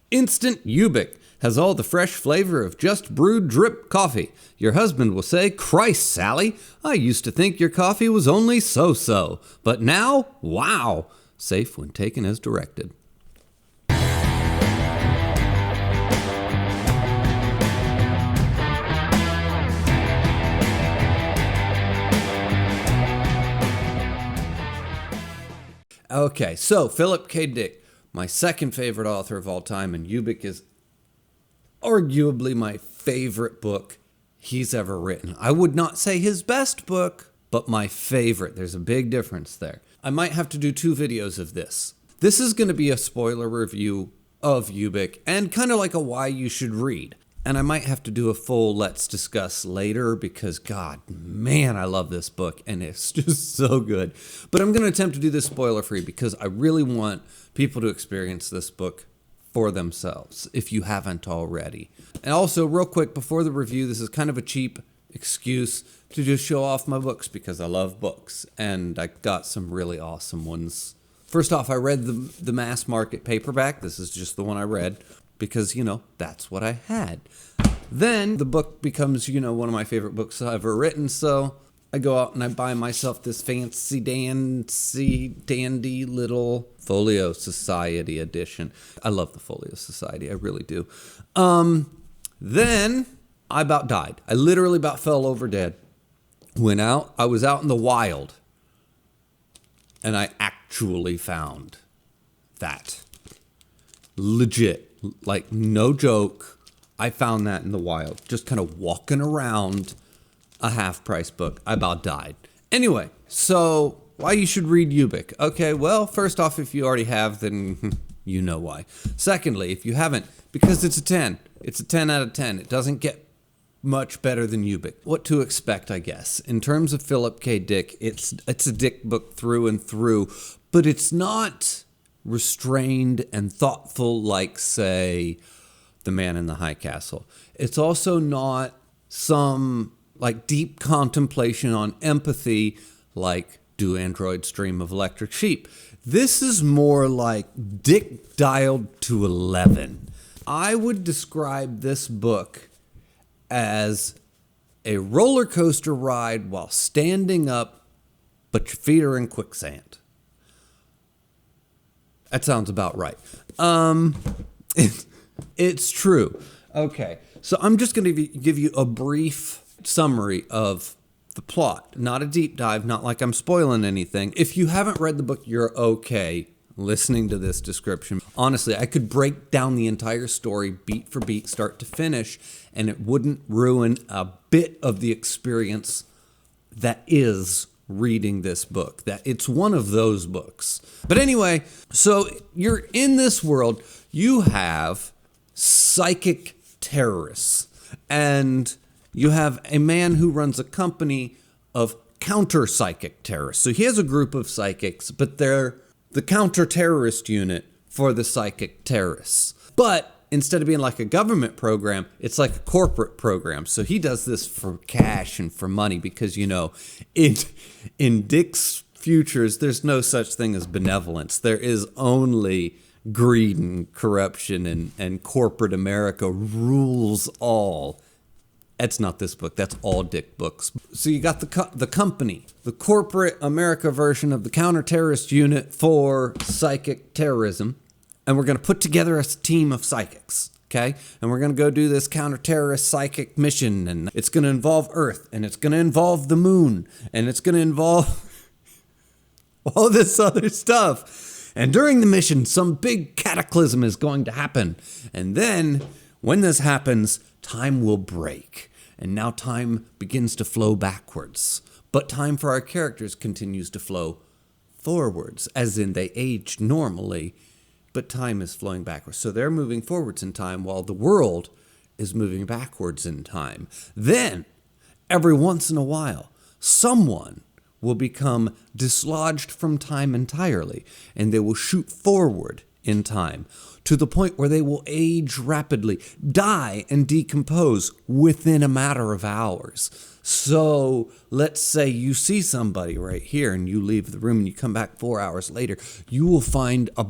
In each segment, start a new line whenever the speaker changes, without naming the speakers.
Instant Ubik has all the fresh flavor of just brewed drip coffee. Your husband will say, "Christ, Sally, I used to think your coffee was only so-so, but now, wow." Safe when taken as directed. Okay, so Philip K. Dick, my second favorite author of all time, and Ubik is arguably my favorite book he's ever written. I would not say his best book, but my favorite. There's a big difference there. I might have to do 2 videos of this. This is going to be a spoiler review of Ubik and kind of like a why you should read. And I might have to do a full let's discuss later because, God, man, I love this book and it's just so good. But I'm going to attempt to do this spoiler free because I really want people to experience this book for themselves if you haven't already. And also, real quick, before the review, this is kind of a cheap excuse to just show off my books because I love books and I got some really awesome ones. First off, I read the mass market paperback. This is just the one I read because, that's what I had. Then the book becomes, one of my favorite books I've ever written. So I go out and I buy myself this fancy dandy little Folio Society edition. I love the Folio Society. I really do. Then I about died. I literally about fell over dead. Went out. I was out in the wild. And I actually found that. Legit. Like, no joke. I found that in the wild. Just kind of walking around a half-price book. I about died. Anyway, so why you should read Ubik? Okay, well, first off, if you already have, then you know why. Secondly, if you haven't, because it's a 10. It's a 10 out of 10. It doesn't get much better than Ubik. What to expect, I guess. In terms of Philip K. Dick, it's a Dick book through and through, but it's not restrained and thoughtful like, say, The Man in the High Castle. It's also not some deep contemplation on empathy like Do Androids Dream of Electric Sheep. This is more like Dick dialed to 11. I would describe this book as a roller coaster ride while standing up, but your feet are in quicksand. That sounds about right. It's true. Okay, so I'm just going to give you a brief summary of the plot. Not a deep dive, not like I'm spoiling anything. If you haven't read the book, you're okay listening to this description. Honestly, I could break down the entire story beat for beat, start to finish, and it wouldn't ruin a bit of the experience that is reading this book. That it's one of those books. But anyway, so you're in this world, you have psychic terrorists, and you have a man who runs a company of counter-psychic terrorists. So he has a group of psychics, but they're the counter-terrorist unit for the psychic terrorists. But instead of being like a government program, it's like a corporate program. So he does this for cash and for money because, in Dick's futures, there's no such thing as benevolence. There is only greed and corruption, and corporate America rules all. That's not this book. That's all Dick books. So you got the company, the corporate America version of the counter-terrorist unit for psychic terrorism. And we're going to put together a team of psychics, okay? And we're going to go do this counter-terrorist psychic mission. And it's going to involve Earth. And it's going to involve the moon. And it's going to involve all this other stuff. And during the mission, some big cataclysm is going to happen. And then, when this happens, time will break. And now time begins to flow backwards. But time for our characters continues to flow forwards, as in they age normally, but time is flowing backwards. So they're moving forwards in time while the world is moving backwards in time. Then, every once in a while, someone will become dislodged from time entirely, and they will shoot forward in time to the point where they will age rapidly, die and decompose within a matter of hours. So let's say you see somebody right here and you leave the room and you come back 4 hours later, you will find a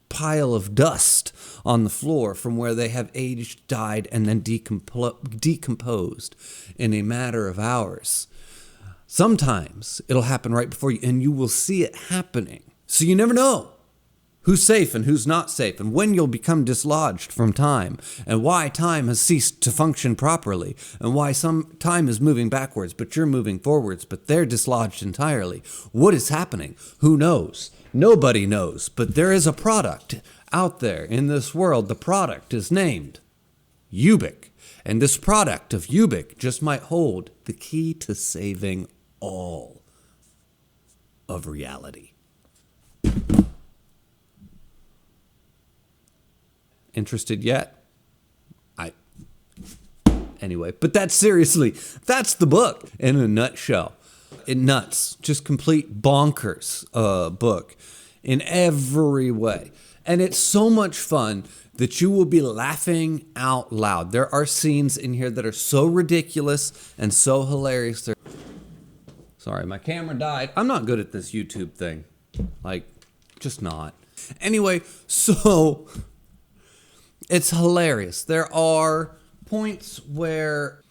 pile of dust on the floor from where they have aged, died, and then decomposed in a matter of hours. Sometimes it'll happen right before you, and you will see it happening. So you never know who's safe and who's not safe, and when you'll become dislodged from time, and why time has ceased to function properly, and why some time is moving backwards, but you're moving forwards, but they're dislodged entirely. What is happening? Who knows? Nobody knows, but there is a product out there in this world. The product is named Ubik, and this product of Ubik just might hold the key to saving all of reality. Interested yet? Anyway, but that's the book in a nutshell. Just complete bonkers book in every way. And it's so much fun that you will be laughing out loud. There are scenes in here that are so ridiculous and so hilarious. Sorry, my camera died. I'm not good at this YouTube thing. Just not. Anyway, so it's hilarious. There are points where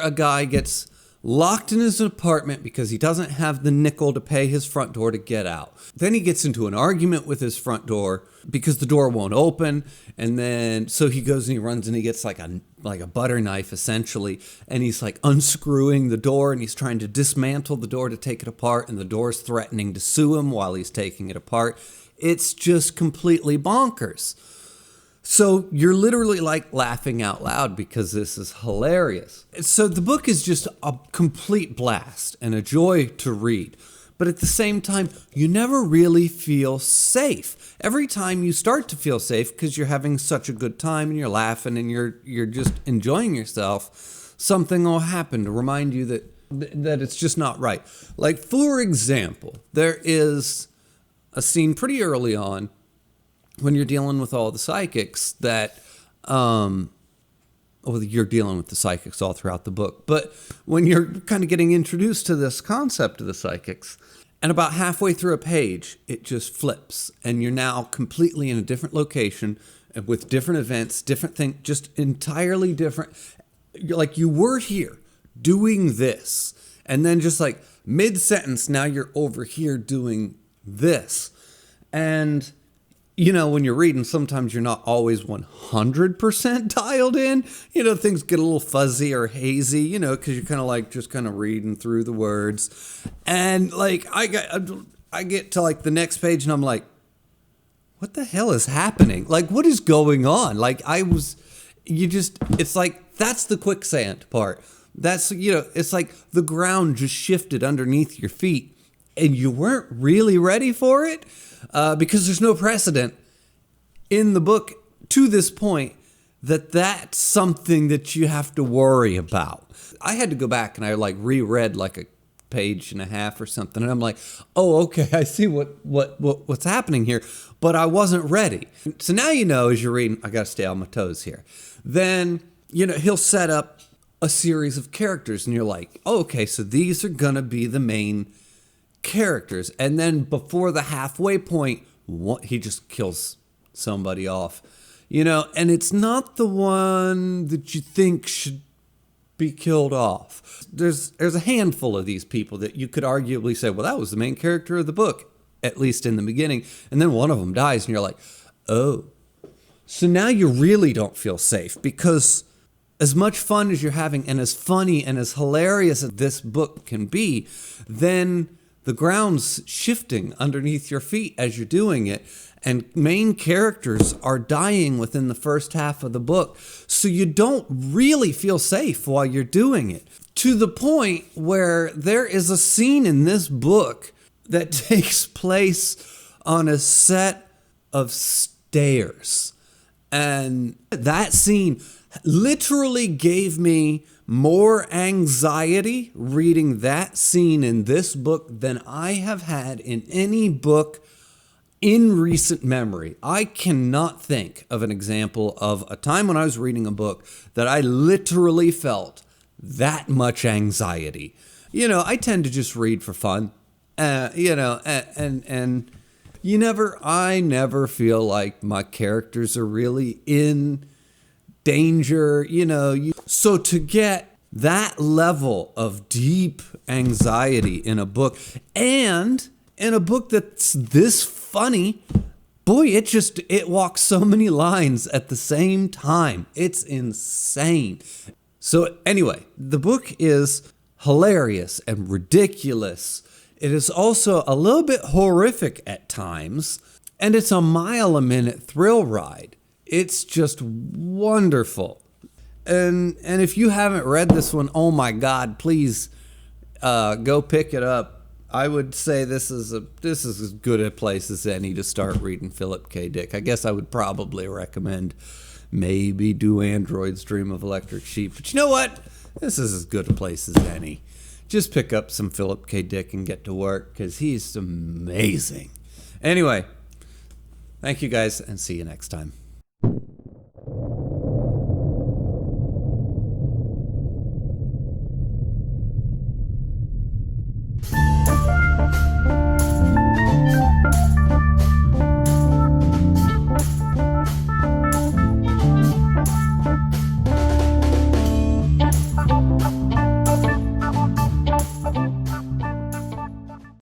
a guy gets locked in his apartment because he doesn't have the nickel to pay his front door to get out. Then he gets into an argument with his front door because the door won't open. And then, so he goes and he runs and he gets like a butter knife essentially. And he's like unscrewing the door and he's trying to dismantle the door to take it apart. And the door's threatening to sue him while he's taking it apart. It's just completely bonkers. So you're literally like laughing out loud because this is hilarious. So the book is just a complete blast and a joy to read. But at the same time, you never really feel safe. Every time you start to feel safe because you're having such a good time and you're laughing and you're just enjoying yourself, something will happen to remind you that it's just not right. Like, for example, there is a scene pretty early on when you're dealing with all the psychics that, you're dealing with the psychics all throughout the book, but when you're kind of getting introduced to this concept of the psychics, and about halfway through a page, it just flips, and you're now completely in a different location with different events, different things, just entirely different. You're like, you were here doing this, and then just like mid-sentence, now you're over here doing this. And when you're reading, sometimes you're not always 100% dialed in. Things get a little fuzzy or hazy, because you're kind of like just kind of reading through the words. And like, I get to like the next page and I'm like, what the hell is happening? Like, what is going on? Like, it's like, that's the quicksand part. That's, it's like the ground just shifted underneath your feet and you weren't really ready for it. Because there's no precedent in the book to this point that's something that you have to worry about. I had to go back and I reread like a page and a half or something, and I'm like, oh, okay, I see what's happening here, but I wasn't ready. So now as you're reading, I gotta stay on my toes here. Then he'll set up a series of characters, and you're like, oh, okay, so these are gonna be the main characters, and then before the halfway point, he just kills somebody off, and it's not the one that you think should be killed off. There's a handful of these people that you could arguably say, well, that was the main character of the book, at least in the beginning, and then one of them dies, and you're like, oh. So now you really don't feel safe, because as much fun as you're having, and as funny and as hilarious as this book can be, then the ground's shifting underneath your feet as you're doing it, and main characters are dying within the first half of the book, so you don't really feel safe while you're doing it. To the point where there is a scene in this book that takes place on a set of stairs, and that scene literally gave me more anxiety reading that scene in this book than I have had in any book in recent memory. I cannot think of an example of a time when I was reading a book that I literally felt that much anxiety. I tend to just read for fun, and I never feel like my characters are really in danger, So to get that level of deep anxiety in a book, and in a book that's this funny, boy, it walks so many lines at the same time. It's insane. So anyway, the book is hilarious and ridiculous. It is also a little bit horrific at times, and it's a mile-a-minute thrill ride. It's just wonderful. And if you haven't read this one, oh my God, please go pick it up. I would say this is as good a place as any to start reading Philip K. Dick. I guess I would probably recommend maybe Do Androids Dream of Electric Sheep. But you know what? This is as good a place as any. Just pick up some Philip K. Dick and get to work, because he's amazing. Anyway, thank you guys, and see you next time.